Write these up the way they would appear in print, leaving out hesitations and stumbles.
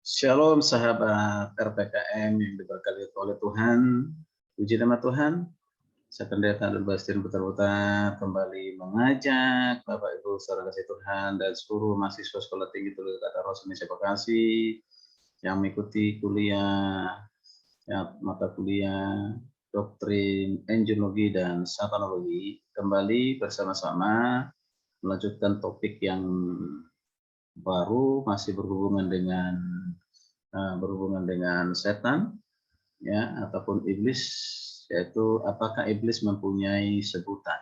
Shalom sahabat RPKM yang diberkati oleh Tuhan. Puji nama Tuhan. Saya Pendeta Abdul Bastin Putar-Putar kembali mengajak Bapak Ibu saudara kasih Tuhan dan seluruh mahasiswa Sekolah Tinggi Teologi Kata Ros Indonesia Bekasi yang mengikuti mata kuliah doktrin angelologi dan satanologi kembali bersama-sama melanjutkan topik yang baru masih berhubungan dengan setan ya ataupun iblis, yaitu apakah iblis mempunyai sebutan?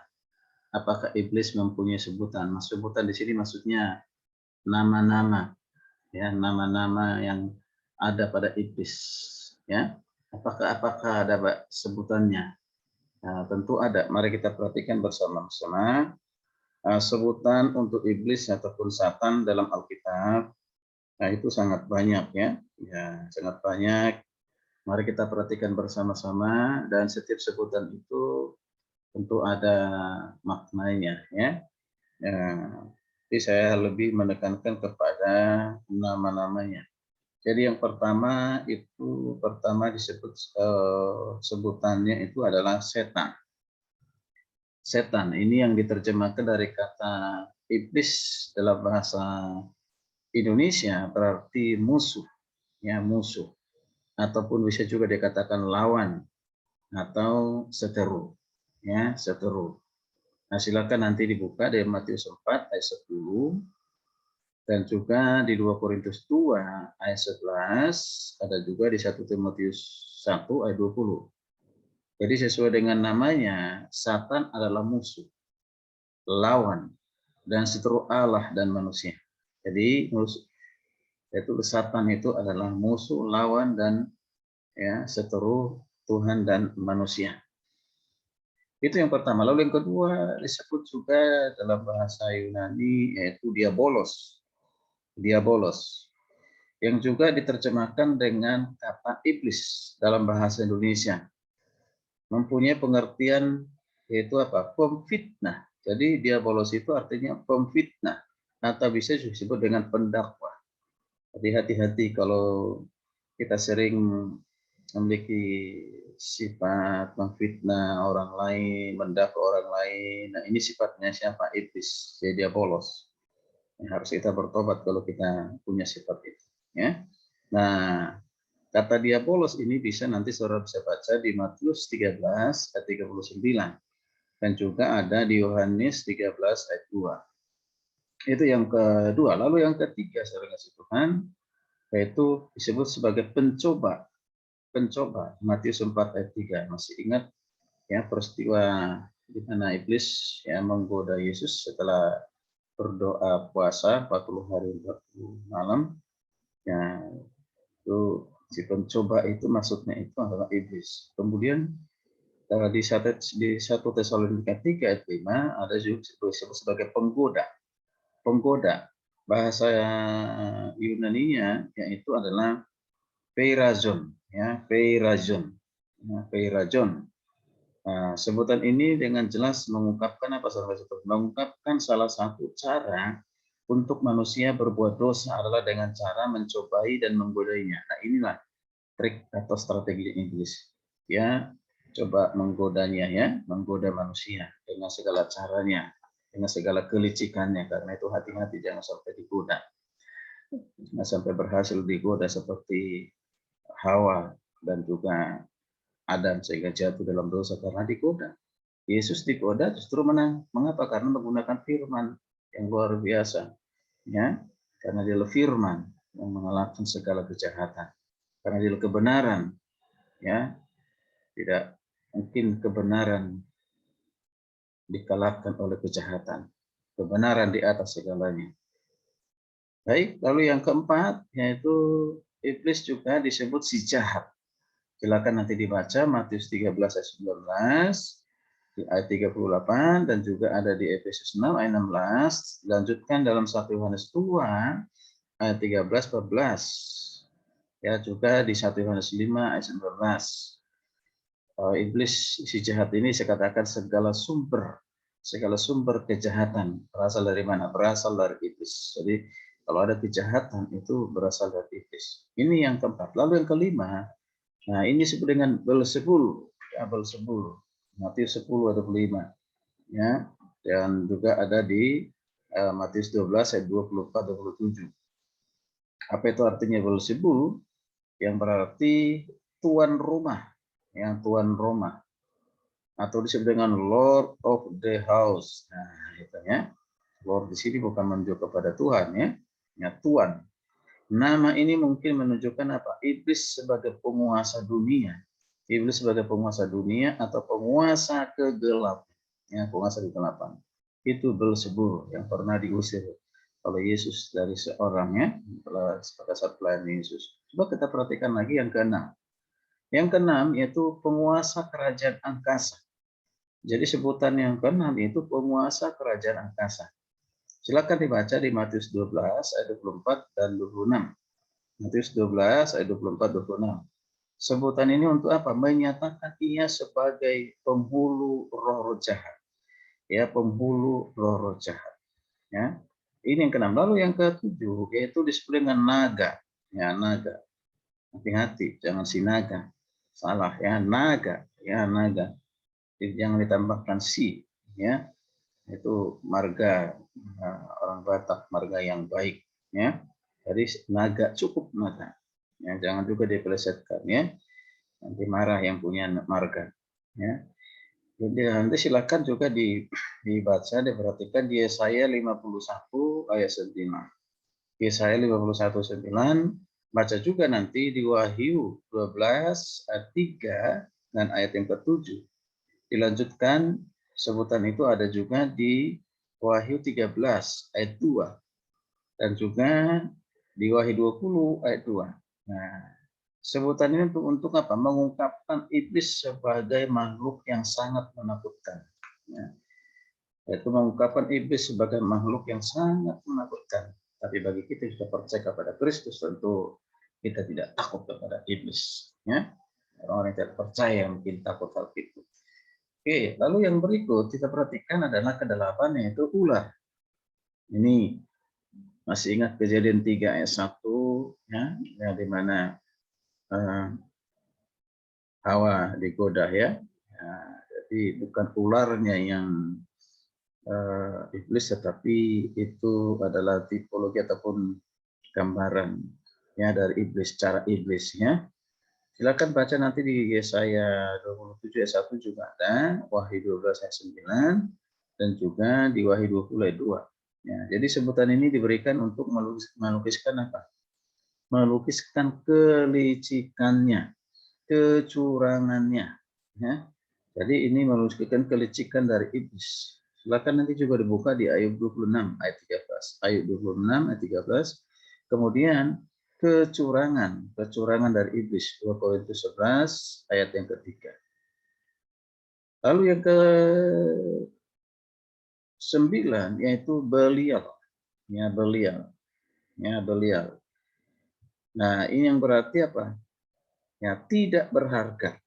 Apakah iblis mempunyai sebutan? Sebutan di sini maksudnya nama-nama ya, nama-nama yang ada pada iblis ya. Apakah ada sebutannya? Nah, tentu ada. Mari kita perhatikan bersama-sama sebutan untuk iblis ataupun Satan dalam Alkitab. Nah, itu sangat banyak ya. Ya, sangat banyak. Mari kita perhatikan bersama-sama dan setiap sebutan itu tentu ada maknanya ya. Ya, jadi saya lebih menekankan kepada nama-namanya. Jadi yang pertama disebut sebutannya itu adalah setan. Setan ini yang diterjemahkan dari kata iblis dalam bahasa Indonesia berarti musuh, ya musuh, ataupun bisa juga dikatakan lawan atau seteru, ya seteru. Nah, silakan nanti dibuka dari Matius 4 ayat 10 dan juga di 2 Korintus 2 ayat 11, ada juga di 1 Timotius 1 ayat 20. Jadi sesuai dengan namanya, Satan adalah musuh, lawan, dan seteru Allah dan manusia. Jadi yaitu Satan itu adalah musuh, lawan, dan ya seteru Tuhan dan manusia. Itu yang pertama. Lalu yang kedua disebut juga dalam bahasa Yunani yaitu diabolos. Diabolos. Yang juga diterjemahkan dengan kata iblis dalam bahasa Indonesia. Mempunyai pengertian yaitu apa? Pemfitnah. Jadi diabolos itu artinya pemfitnah atau bisa disebut dengan pendakwah. Jadi hati-hati kalau kita sering memiliki sifat memfitnah orang lain, mendakwa orang lain. Nah, ini sifatnya siapa? Iblis, jadi diabolos. Harus kita bertobat kalau kita punya sifat itu. Ya. Nah, kata diabolos ini nanti saudara bisa baca di Matius 13 ayat 39 dan juga ada di Yohanes 13 ayat 2. Itu yang kedua. Lalu yang ketiga, saudara kasih Tuhan, yaitu disebut sebagai pencoba. Pencoba, Matius 4 ayat 3. Masih ingat ya peristiwa di mana iblis ya menggoda Yesus setelah berdoa puasa 40 hari 40 malam. Ya, itu si pencoba itu maksudnya itu adalah iblis. Kemudian di 1 Tesalonika 3 ayat 5 ada juga disebut sebagai penggoda. Penggoda. Bahasa Yunaninya yaitu adalah peirazon, ya, peirazon. Ya, peirazon. Nah, sebutan ini dengan jelas mengungkapkan apa saudara? Mengungkapkan salah satu cara untuk manusia berbuat dosa adalah dengan cara mencobai dan menggodainya. Nah, inilah trik atau strategi iblis. Ya, coba menggodanya ya, menggoda manusia dengan segala caranya, dengan segala kelicikannya. Karena itu hati-hati jangan sampai digoda. Jangan sampai berhasil digoda seperti Hawa dan juga Adam sehingga jatuh dalam dosa karena digoda. Yesus digoda justru menang. Mengapa? Karena menggunakan firman yang luar biasa. Ya, karena dia firman yang mengalahkan segala kejahatan. Karena dia kebenaran. Ya, tidak mungkin kebenaran dikalahkan oleh kejahatan. Kebenaran di atas segalanya. Baik, lalu yang keempat yaitu iblis juga disebut si jahat. Silakan nanti dibaca Matius 13 ayat 19, di ayat 38 dan juga ada di Efesus 6 ayat 16, dilanjutkan dalam 1 Yohanes 2 ayat 13-14. Ya, juga di 1 Yohanes 5 ayat 19. Iblis si jahat ini saya katakan segala sumber kejahatan berasal dari mana? Berasal dari iblis. Jadi Kalau ada kejahatan itu berasal dari iblis. Ini yang keempat. Lalu yang kelima, nah ini disebut dengan Beelzebul, ya Beelzebul. Matius 10 ayat 25, ya. Dan juga ada di Matius 12 ayat 24-27. Apa itu artinya Beelzebul? Yang berarti tuan rumah, yang tuan rumah, atau disebut dengan Lord of the House. Nah, itu ya. Lord di sini bukan menunjuk kepada Tuhan, ya, ya Tuan. Nama ini mungkin menunjukkan apa? Iblis sebagai penguasa dunia. Iblis sebagai penguasa dunia atau penguasa kegelapan. Ya, penguasa kegelapan. Itu Beelzebul yang pernah diusir oleh Yesus dari seorangnya pada saat pelayanan Yesus. Coba kita perhatikan lagi yang keenam. Yang keenam yaitu penguasa kerajaan angkasa. Jadi sebutan yang keenam itu penguasa kerajaan angkasa. Silakan dibaca di Matius 12 ayat 24 dan 26. Matius 12 ayat 24-26. Sebutan ini untuk apa? Menyatakan ia sebagai penghulu roh-roh jahat. Ya, penghulu roh-roh jahat. Ya. Ini yang keenam. Lalu yang ketujuh yaitu disebut dengan naga. Ya, naga. Hati-hati, jangan si naga. Salah ya, naga. Ya, naga. Jangan ditambahkan si. Ya, itu marga orang Batak, marga yang baik. Ya. Jadi naga, cukup naga. Ya, jangan juga dipelesetkan ya. Nanti marah yang punya marga. Ya. Jadi nanti silakan juga dibaca, diperhatikan di Yesaya 51 ayat 9. Yesaya 51:9, baca juga nanti di Wahyu 12 ayat 3 dan ayat yang ke-7. Dilanjutkan sebutan itu ada juga di Wahyu 13 ayat 2 dan juga di Wahyu 20 ayat 2. Nah, sebutan ini untuk apa? Mengungkapkan iblis sebagai makhluk yang sangat menakutkan. Ya. Yaitu mengungkapkan iblis sebagai makhluk yang sangat menakutkan. Tapi bagi kita yang sudah percaya kepada Kristus, tentu kita tidak takut kepada iblis. Ya. Orang-orang yang tidak percaya mungkin takut hal itu. Oke, lalu yang berikut kita perhatikan adalah kedelapan, yaitu ular. Ini masih ingat Kejadian 3 ayat 1, ya, di mana Hawa digoda ya. Nah, jadi bukan ularnya yang iblis, tetapi itu adalah tipologi ataupun gambaran ya dari iblis, cara iblisnya. Silakan baca nanti di Yesaya 27 ayat 1 juga ada, Wahyu 12 ayat 9 dan juga di Wahyu 20 ayat 2. Ya, jadi sebutan ini diberikan untuk melukiskan apa? Melukiskan kelicikannya, kecurangannya. Ya. Jadi ini melukiskan kelicikan dari iblis. Silakan nanti juga dibuka di Ayub 26 ayat 13. Ayub 26 ayat 13. Kemudian kecurangan dari iblis. 2 Korintus 11 ayat yang ketiga. Lalu yang ke-9 yaitu Belial. Ya, Belial. Ya, Belial. Nah, ini yang berarti apa? Ya, tidak berharga.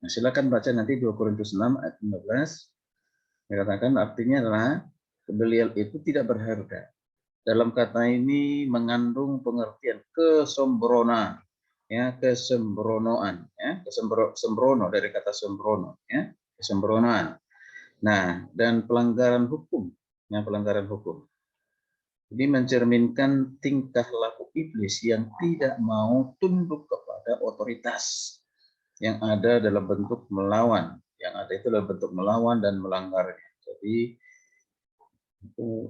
Nah, silakan baca nanti 2 Korintus 6 ayat 15. Dikatakan artinya adalah Belial itu tidak berharga. Dalam kata ini mengandung pengertian kesembronan, ya, kesembronoan, ya, sembrono dari kata sembrono, ya, kesembronoan. Nah, dan pelanggaran hukum, ya, pelanggaran hukum. Ini mencerminkan tingkah laku iblis yang tidak mau tunduk kepada otoritas yang ada dalam bentuk melawan, yang ada itu dalam bentuk melawan dan melanggarnya. Jadi itu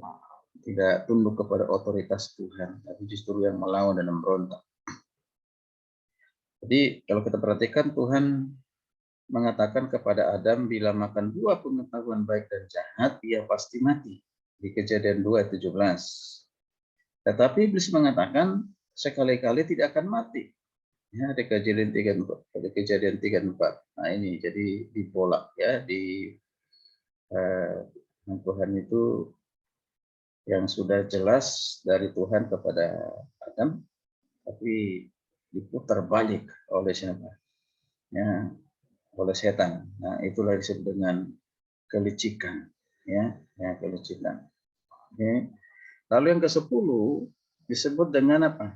tidak tunduk kepada otoritas Tuhan, tapi justru yang melawan dan memberontak. Jadi kalau kita perhatikan, Tuhan mengatakan kepada Adam, bila makan buah pengetahuan baik dan jahat, ia pasti mati. Di Kejadian 2 ayat 17. Tetapi iblis mengatakan sekali-kali tidak akan mati. Ya, di Kejadian 3:4. Di Kejadian 3:4. Nah ini jadi dibolak ya di Tuhan itu yang sudah jelas dari Tuhan kepada Adam, tapi diputar balik oleh siapa? Ya, oleh setan. Nah itulah disebut dengan kelicikan. Ya, kelicikan. Oke. Lalu yang ke-10 disebut dengan apa?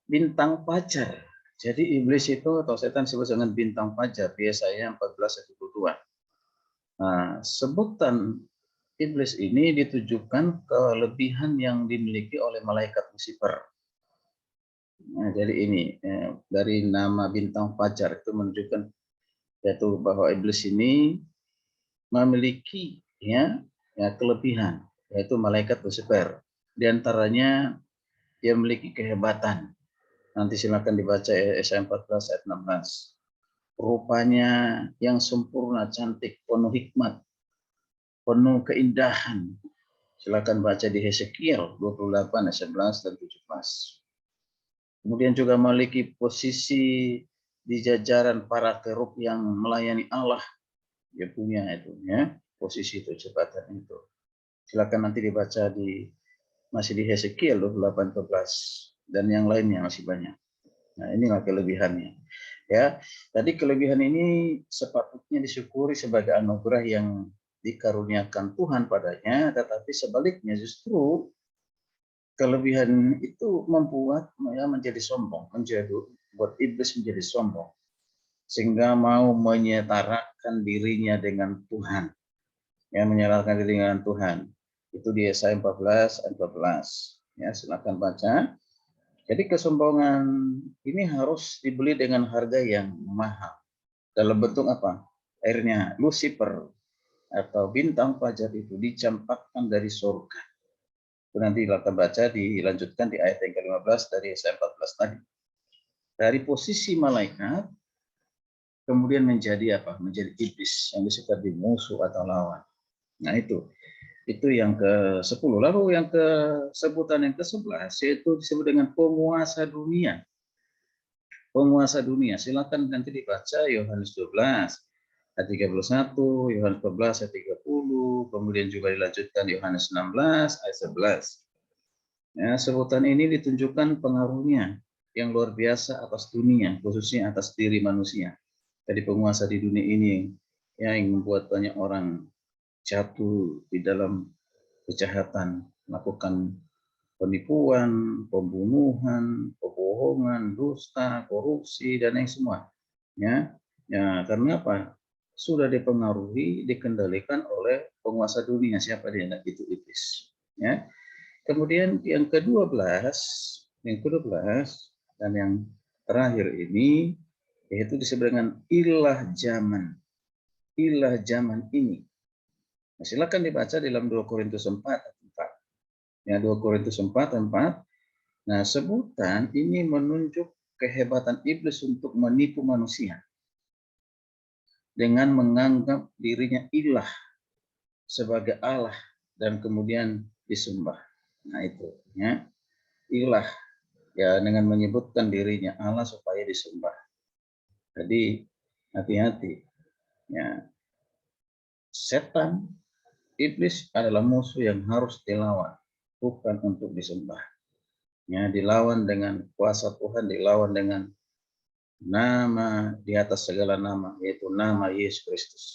Bintang fajar. Jadi iblis itu atau setan disebut dengan bintang fajar di Yesaya 14:22. Nah, sebutan iblis ini ditujukan kelebihan yang dimiliki oleh malaikat Lucifer. Nah, jadi ini dari nama bintang fajar itu menunjukkan yaitu bahwa iblis ini memiliki kelebihan yaitu malaikat Lucifer. Di antaranya dia memiliki kehebatan. Nanti silakan dibaca Yesaya 14 ayat 16. Rupanya yang sempurna, cantik, penuh hikmat, penuh keindahan. Silakan baca di Hesekiel 28 ayat 11 dan 17. Kemudian juga memiliki posisi di jajaran para kerub yang melayani Allah. Dia punya itu posisi itu, jabatan itu. Silakan nanti dibaca masih di Hesekiel 28 ke 11 dan yang lainnya masih banyak. Nah, inilah kelebihannya. Ya, tadi kelebihan ini sepatutnya disyukuri sebagai anugerah yang dikaruniakan Tuhan padanya, tetapi sebaliknya justru kelebihan itu membuat menjadi sombong, buat iblis menjadi sombong, sehingga mau menyetarakan dirinya dengan Tuhan, menyerahkan diri dengan Tuhan. Itu di Yesaya 14 ayat 14. Ya, silakan baca. Jadi kesombongan ini harus dibeli dengan harga yang mahal. Dalam bentuk apa? Akhirnya Lucifer atau bintang fajar itu dicampakkan dari surga. Itu nanti kita baca dilanjutkan di ayat yang ke-15 dari Yesaya 14 tadi. Dari posisi malaikat kemudian menjadi apa? Menjadi iblis yang disebut di musuh atau lawan. Nah, itu yang ke-10. Lalu yang sebutan yang ke-11 yaitu disebut dengan penguasa dunia. Penguasa dunia. Silakan nanti dibaca Yohanes 12 ayat 31, Yohanes 14 ayat 30, kemudian juga dilanjutkan Yohanes 16 ayat 11. Ya, sebutan ini ditunjukkan pengaruhnya yang luar biasa atas dunia, khususnya atas diri manusia. Jadi penguasa di dunia ini yang membuat banyak orang jatuh di dalam kejahatan, melakukan penipuan, pembunuhan, kebohongan, dusta, korupsi, dan yang semua. Ya, karena apa? Sudah dipengaruhi, dikendalikan oleh penguasa dunia. Siapa dia? Itu iblis. Ya. Kemudian yang ke-12 dan yang terakhir ini yaitu disebut dengan ilah zaman. Ilah zaman ini. Nah, silakan dibaca dalam 2 Korintus 4 ayat 4. Ya, 2 Korintus 4 ayat 4. Nah, sebutan ini menunjuk kehebatan iblis untuk menipu manusia dengan menganggap dirinya ilah sebagai Allah dan kemudian disembah. Nah, itu ya. Ilah ya dengan menyebutkan dirinya Allah supaya disembah. Jadi hati-hati. Ya. Setan, iblis adalah musuh yang harus dilawan, bukan untuk disembah. Ya, dilawan dengan kuasa Tuhan, dilawan dengan nama di atas segala nama, yaitu nama Yesus Kristus.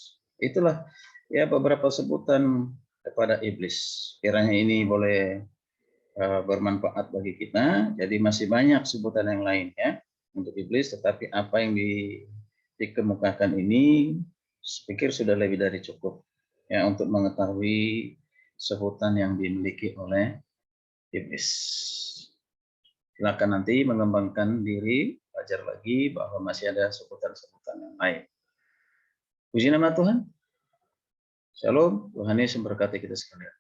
Itulah ya beberapa sebutan kepada iblis. Kiranya ini boleh bermanfaat bagi kita. Jadi masih banyak sebutan yang lain ya untuk iblis, tetapi apa yang dikemukakan ini pikir sudah lebih dari cukup ya untuk mengetahui sebutan yang dimiliki oleh iblis. Silakan nanti mengembangkan diri, belajar lagi bahwa masih ada sebutan-sebutan yang lain. Puji nama Tuhan. Shalom, Tuhan Yesus memberkati kita sekalian.